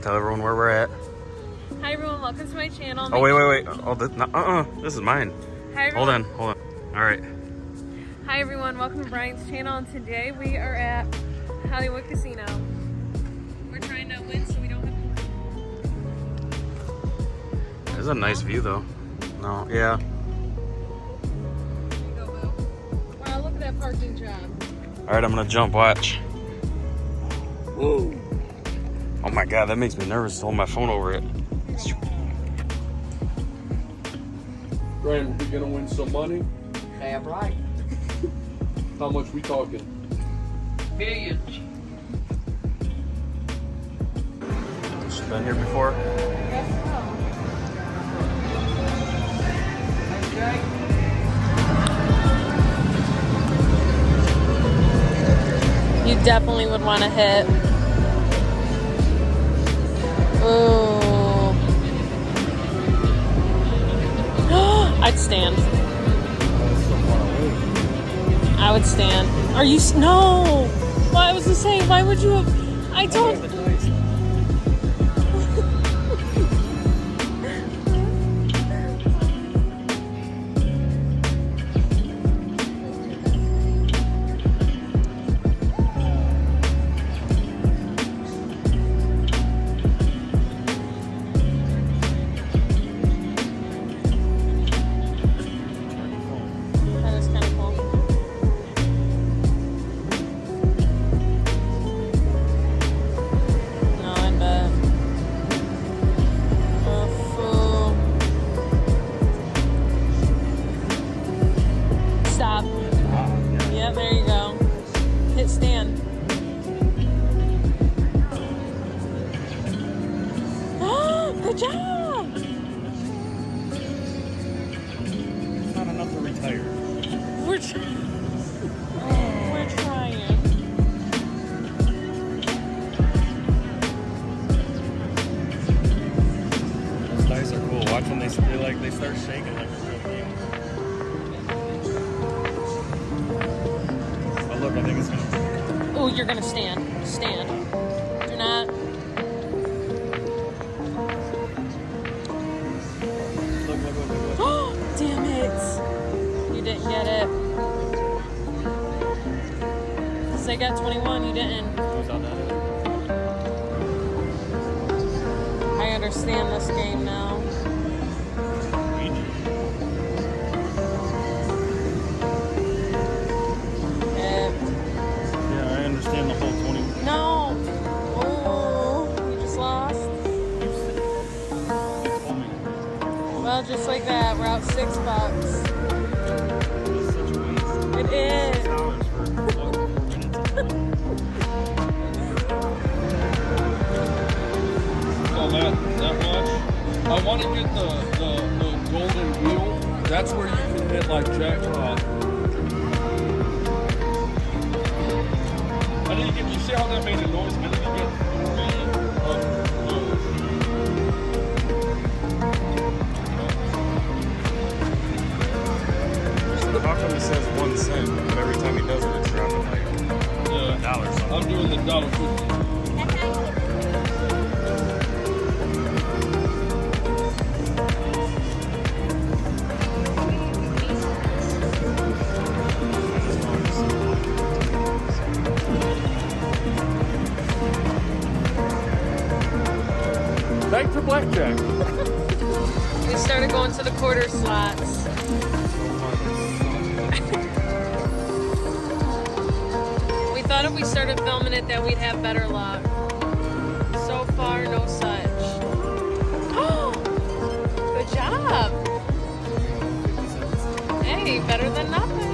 Tell everyone where we're at. Hi everyone, welcome to my channel. Oh, wait. Oh, this is mine. Hi everyone. Hold on. All right. Hi everyone, welcome to Brian's channel, and today we are at Hollywood Casino. We're trying to win so we don't have to win. There's a nice view though. No, yeah. There you go, Boo. Wow, look at that parking job. All right, I'm gonna jump. Watch. Whoa. Oh my God, that makes me nervous to hold my phone over it. Brian, we gonna win some money? Damn right. How much we talking? Millions. She's been here before. Yes, Okay. you definitely would want to hit. Ooh. I'd stand. I would stand. Are you? No. Well, I was just saying, why would you have? I told. That is kind of cool. No, I bet. Oh, fool. Stop. Yeah, there you go. Hit stand. Good job! Not enough to retire. We're trying. Those dice are cool. Watch when they start shaking like a real game. Oh look, I think it's gonna. Oh, you're gonna stand. Stand. Do not. Look. Oh, damn it! You didn't get it. Cause they got 21. You didn't. Who's on that? I understand this game now. Yeah, I understand the whole 20. No. Oh, you just lost. Well, just like that, we're out $6. It is. So that much. I want to get the golden wheel. That's where you can hit like jackpot. I didn't get. You see how that made a noise? I didn't get 4 million of those. How come it says 1 cent, but every time he does it, it's dropping like $1 something? I'm doing the $1.50. Back to blackjack. We started going to the quarter slots. We thought if we started filming it that we'd have better luck. So far, no such. Oh, good job. Hey, better than nothing.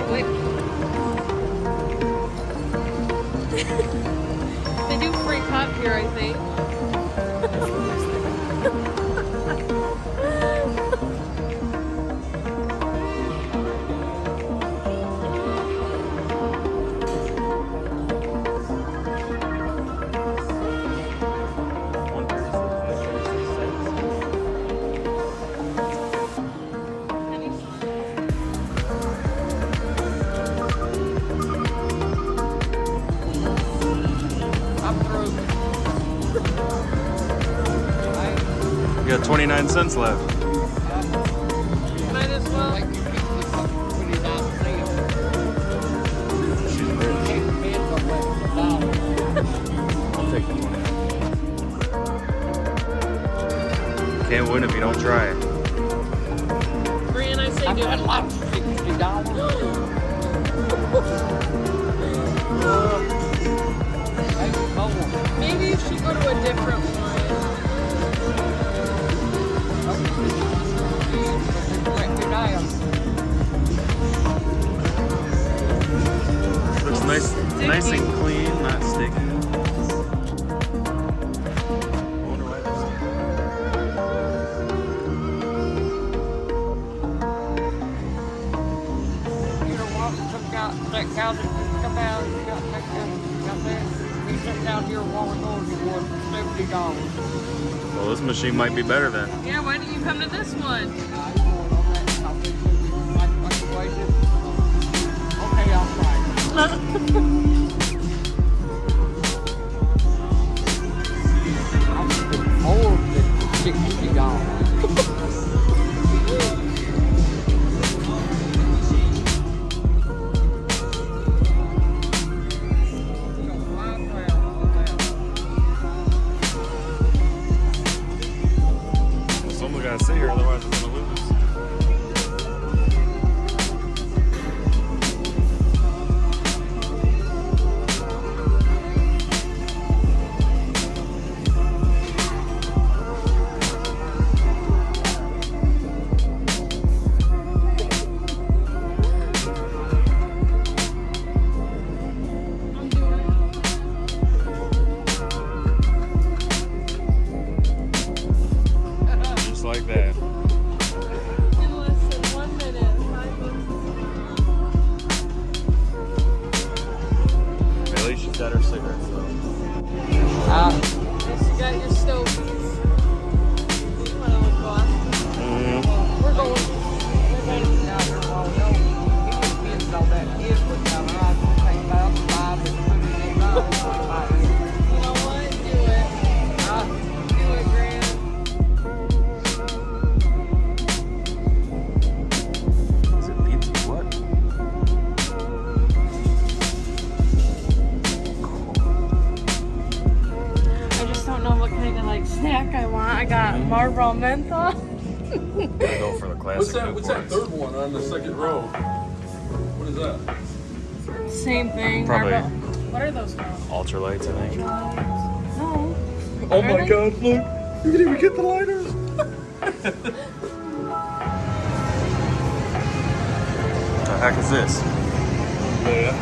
Wait. They do free pop here, I think. We got 29 cents left. Might as well. Like you keep this up pretty nice deal. She's rich. Can't bend the left down. I'll take the 20. Can't win if you don't try. Brian, I say I do got it. like $60. Hey, come on. Maybe you should go to a different one. Looks nice and clean, not sticky. I wonder why they're You know what? Some guy, that guy that come out, got that guy out there. He sat down here a while ago and he won $70. Well, this machine might be better then. Yeah, why didn't you come to this one? I won on that topic. Like waited. Okay, I'll try. I'm more than $60. Someone gotta sit here, otherwise I'm gonna lose. Just like that. In less than 1 minute, 5 bucks. At least she's got her cigarettes though. Yes, you got your stovies. You want to look off? Mm-hmm. We're going down here a while ago. He was getting all that kid was down there. I came out and live and put it in my You know what? Do it. Do it, Grant. Is it pizza? What? I just don't know what kind of like snack I want. I got Marlboro menthol. Gotta go for the classic. What's that third one on the second row? What is that? Same thing. Probably. Marlboro. What are those called? Ultralights, I think. No. Oh Are my they? God! Look, you can even get the lighters. What the heck is this? Yeah.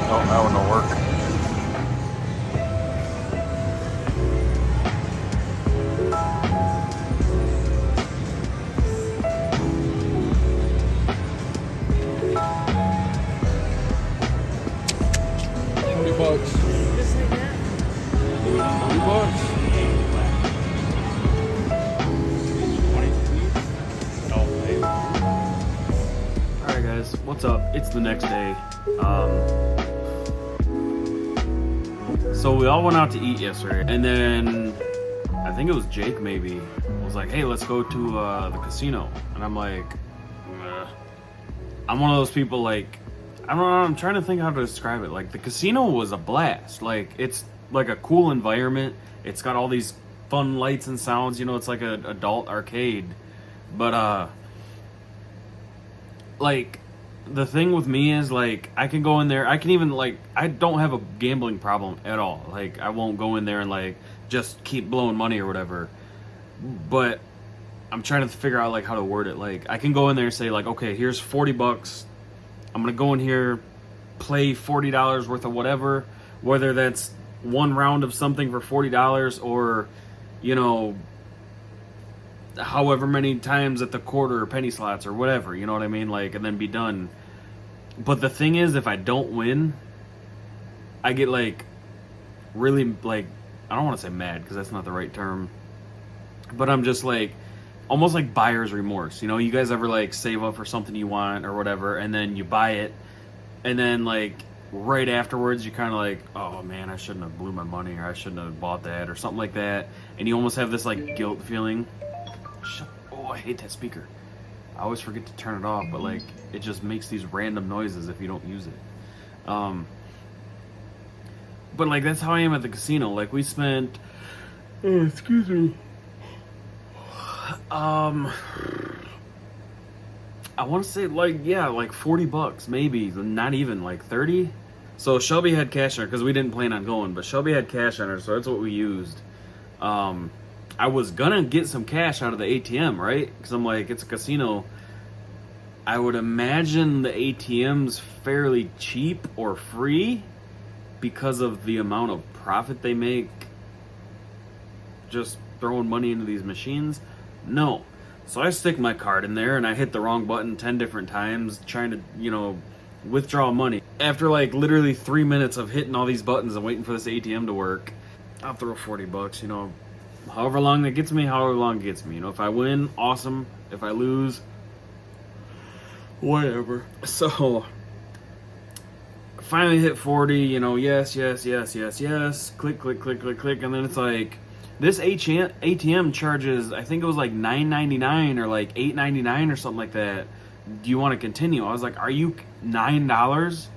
Oh, that one don't work. $20. Just like that. $20. Alright guys, what's up? It's the next day. So we all went out to eat yesterday, and then I think it was Jake maybe was like, hey, let's go to the casino. And I'm like, I'm one of those people like, I don't know, I'm trying to think how to describe it. Like, the casino was a blast. Like, it's like a cool environment. It's got all these fun lights and sounds, you know, it's like an adult arcade. But like, the thing with me is, like, I can go in there, I can even, like, I don't have a gambling problem at all. Like, I won't go in there and, like, just keep blowing money or whatever. But I'm trying to figure out, like, how to word it. Like, I can go in there and say, like, okay, here's 40 bucks. I'm going to go in here, play $40 worth of whatever, whether that's one round of something for $40 or, you know, however many times at the quarter or penny slots or whatever, you know what I mean? Like, and then be done. But the thing is, if I don't win, I get, like, really, like, I don't want to say mad because that's not the right term, but I'm just, like, almost like buyer's remorse. You know, you guys ever, like, save up for something you want or whatever, and then you buy it, and then, like, right afterwards, you're kind of like, oh man, I shouldn't have blew my money, or I shouldn't have bought that, or something like that. And you almost have this like guilt feeling. Oh, I hate that speaker. I always forget to turn it off, but like it just makes these random noises if you don't use it. But like that's how I am at the casino. Like we spent, oh, excuse me. I want to say like $40, maybe not even like 30. So Shelby had cash on her because we didn't plan on going, but Shelby had cash on her, so that's what we used. I was gonna get some cash out of the ATM, right? Because I'm like, it's a casino. I would imagine the ATM's fairly cheap or free because of the amount of profit they make just throwing money into these machines. No. So I stick my card in there and I hit the wrong button 10 different times trying to, withdraw money. After like literally 3 minutes of hitting all these buttons and waiting for this ATM to work, I'll throw $40, however long that gets me, however long it gets me. If I win, awesome. If I lose, whatever. So finally hit 40, yes, click, click, click, click, click, and then it's like, this ATM charges, I think it was like $9.99 or like $8.99 or something like that. Do you want to continue? I was like, are you $9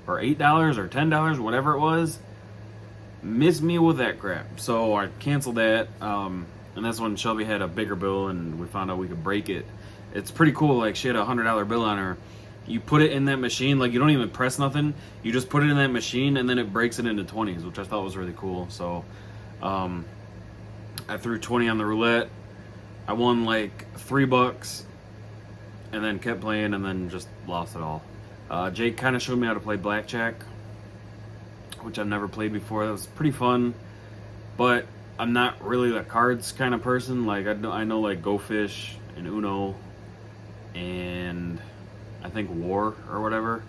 or $8 or $10, whatever it was? Miss me with that crap. So I canceled that, and that's when Shelby had a bigger bill and we found out we could break it. It's pretty cool. Like she had a $100 bill on her. You put it in that machine, like you don't even press nothing. You just put it in that machine and then it breaks it into 20s, which I thought was really cool. So I threw 20 on the roulette. I won like $3 and then kept playing and then just lost it all. Jake kind of showed me how to play blackjack, which I've never played before. That was pretty fun, but I'm not really the cards kind of person. Like I know like Go Fish and Uno and I think War or whatever.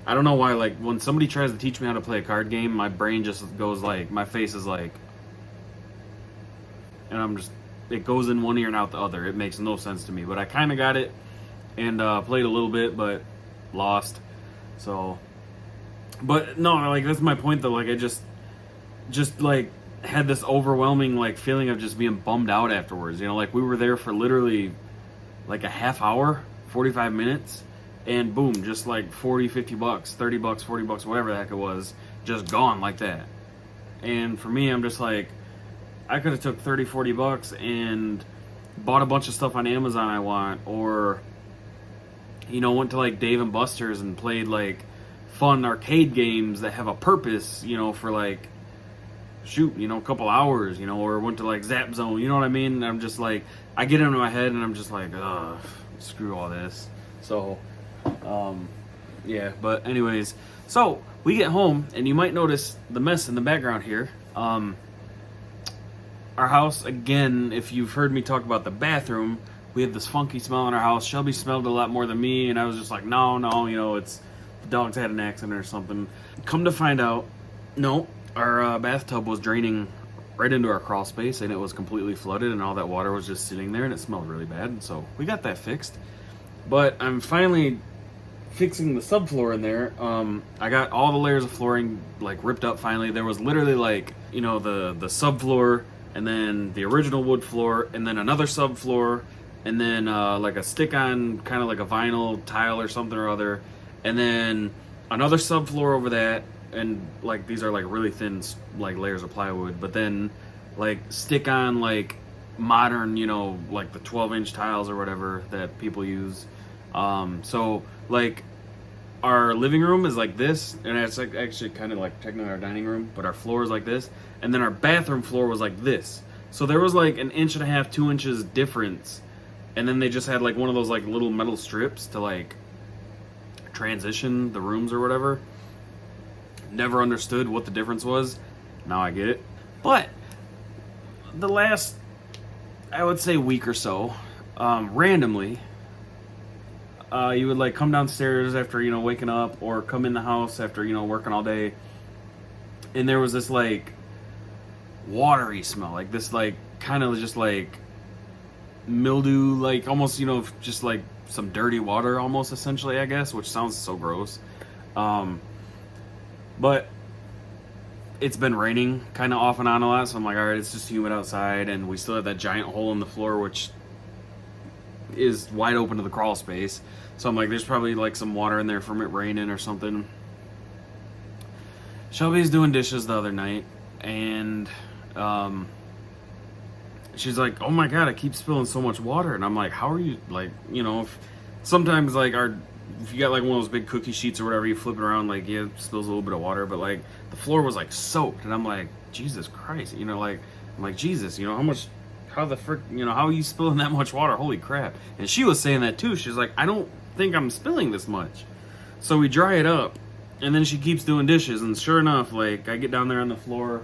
I don't know why, like when somebody tries to teach me how to play a card game, my brain just goes like, my face is like, and it goes in one ear and out the other. It makes no sense to me, but I kind of got it and played a little bit, but lost. So, but no, like that's my point though. Like I just like had this overwhelming like feeling of just being bummed out afterwards. Like we were there for literally like a half hour, 45 minutes, and boom, just like 40, 50 bucks, 30 bucks, 40 bucks, whatever the heck it was, just gone like that. And for me, I'm just like, I could have took 30, 40 bucks and bought a bunch of stuff on Amazon I want, or, went to like Dave and Buster's and played like fun arcade games that have a purpose, for like, a couple hours, or went to like Zap Zone, you know what I mean? And I'm just like, I get into my head and I'm just like, ugh, screw all this. So, yeah, but anyways, so we get home and you might notice the mess in the background here. Our house, again, if you've heard me talk about the bathroom, we had this funky smell in our house. Shelby smelled a lot more than me, and I was just like, no, it's the dogs had an accident or something. Come to find out, no, our bathtub was draining right into our crawl space, and it was completely flooded, and all that water was just sitting there, and it smelled really bad, and so we got that fixed. But I'm finally fixing the subfloor in there. I got all the layers of flooring like ripped up finally. There was literally like, the subfloor, and then the original wood floor, and then another subfloor, and then like a stick-on kind of like a vinyl tile or something or other, and then another subfloor over that, and like these are like really thin like layers of plywood, but then like stick-on like modern, like the 12-inch tiles or whatever that people use. So like our living room is like this, and it's like actually kind of like technically our dining room, but our floor is like this, and then our bathroom floor was like this. So there was like 1.5 inches, 2 inches difference, and then they just had like one of those like little metal strips to like transition the rooms or whatever. Never understood what the difference was. Now I get it. But the last, I would say, week or so, randomly, you would like come downstairs after waking up, or come in the house after working all day, and there was this like watery smell, like this like kind of just like mildew, like almost just like some dirty water almost, essentially, I guess, which sounds so gross. But it's been raining kind of off and on a lot, so I'm like, all right, it's just humid outside, and we still have that giant hole in the floor, which is wide open to the crawl space. So I'm like, there's probably like some water in there from it raining or something. Shelby's doing dishes the other night, and she's like, oh my god, I keep spilling so much water. And I'm like, how are you, like, you know, sometimes like if you got like one of those big cookie sheets or whatever, you flip it around, like, yeah, it spills a little bit of water, but like the floor was like soaked, and I'm like, Jesus Christ, you know, like, I'm like, Jesus, you know, how the frick, you know, how are you spilling that much water? Holy crap. And she was saying that too. She's like, I don't think I'm spilling this much. So we dry it up, and then she keeps doing dishes, and sure enough, like, I get down there on the floor,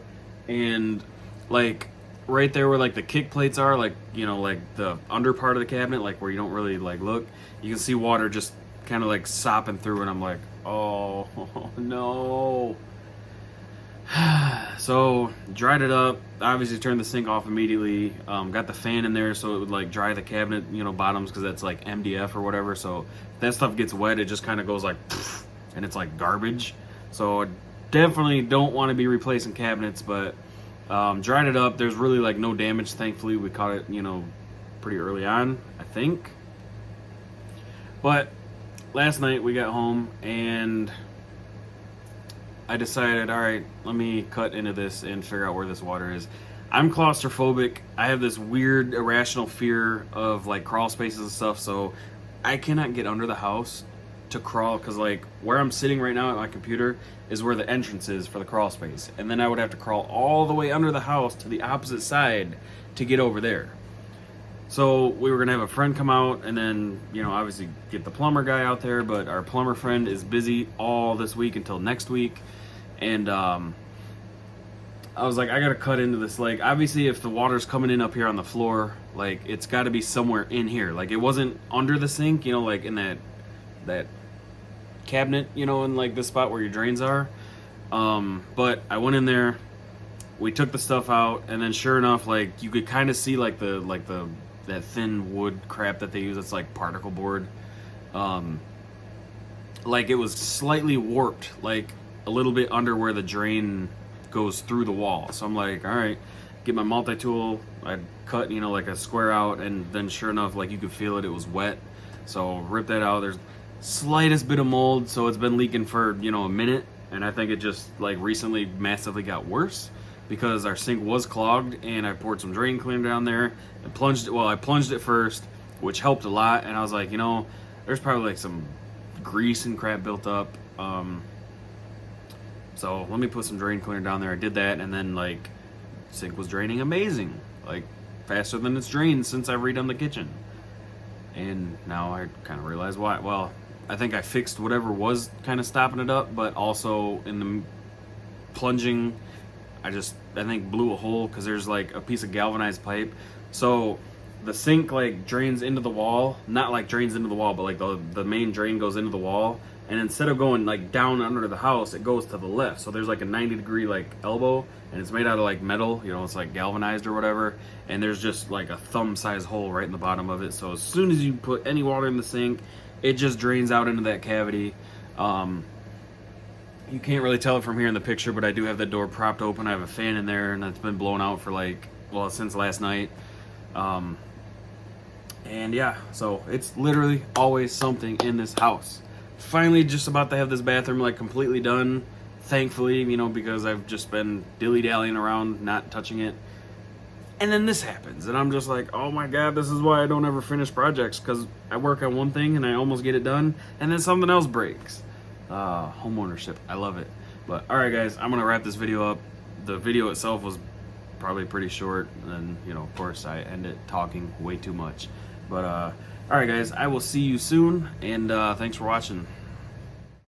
and like right there where like the kick plates are, like, you know, like the under part of the cabinet, like where you don't really like look, you can see water just kind of like sopping through, and I'm like, oh no. So dried it up, obviously turned the sink off immediately, got the fan in there so it would like dry the cabinet, you know, bottoms, because that's like MDF or whatever, so if that stuff gets wet, it just kind of goes like and it's like garbage. So I definitely don't want to be replacing cabinets, but dried it up. There's really like no damage, thankfully. We caught it, you know, pretty early on, I think. But last night we got home, and I decided, all right, let me cut into this and figure out where this water is. I'm claustrophobic. I have this weird irrational fear of like crawl spaces and stuff, so I cannot get under the house to crawl, because like where I'm sitting right now at my computer is where the entrance is for the crawl space, and then I would have to crawl all the way under the house to the opposite side to get over there. So we were gonna have a friend come out, and then, you know, obviously get the plumber guy out there, but our plumber friend is busy all this week until next week. And I was like, I gotta cut into this. Like, obviously if the water's coming in up here on the floor, like, it's gotta be somewhere in here. Like, it wasn't under the sink, you know, like in that cabinet, you know, in like the spot where your drains are. But I went in there, we took the stuff out, and then sure enough, like, you could kind of see like that thin wood crap that they use. It's like particle board. Like, it was slightly warped, like a little bit under where the drain goes through the wall. So I'm like, all right, get my multi-tool. I cut, you know, like a square out, and then sure enough, like, you could feel it. It was wet. So rip that out. There's slightest bit of mold, so it's been leaking for, you know, a minute, and I think it just like recently massively got worse because our sink was clogged, and I poured some drain cleaner down there and plunged it. Well, I plunged it first, which helped a lot, and I was like, you know, there's probably like some grease and crap built up, so let me put some drain cleaner down there. I did that, and then like sink was draining amazing, like faster than it's drained since I've redone the kitchen. And now I kind of realize why. Well, I think I fixed whatever was kind of stopping it up, but also in the plunging, I think blew a hole, because there's like a piece of galvanized pipe. So the sink like drains into the wall, not like drains into the wall, but like the main drain goes into the wall, and instead of going like down under the house, it goes to the left. So there's like a 90-degree like elbow, and it's made out of like metal, you know, it's like galvanized or whatever, and there's just like a thumb size hole right in the bottom of it. So as soon as you put any water in the sink, it just drains out into that cavity. You can't really tell it from here in the picture, but I do have the door propped open. I have a fan in there, and it's been blown out for like, well, since last night. And yeah, so it's literally always something in this house. Finally just about to have this bathroom like completely done, thankfully, you know, because I've just been dilly-dallying around, not touching it. And then this happens, and I'm just like, oh my god, this is why I don't ever finish projects, because I work on one thing and I almost get it done, and then something else breaks. Home ownership, I love it. But alright guys, I'm gonna wrap this video up. The video itself was probably pretty short, and you know, of course I ended talking way too much. But alright guys, I will see you soon, and thanks for watching.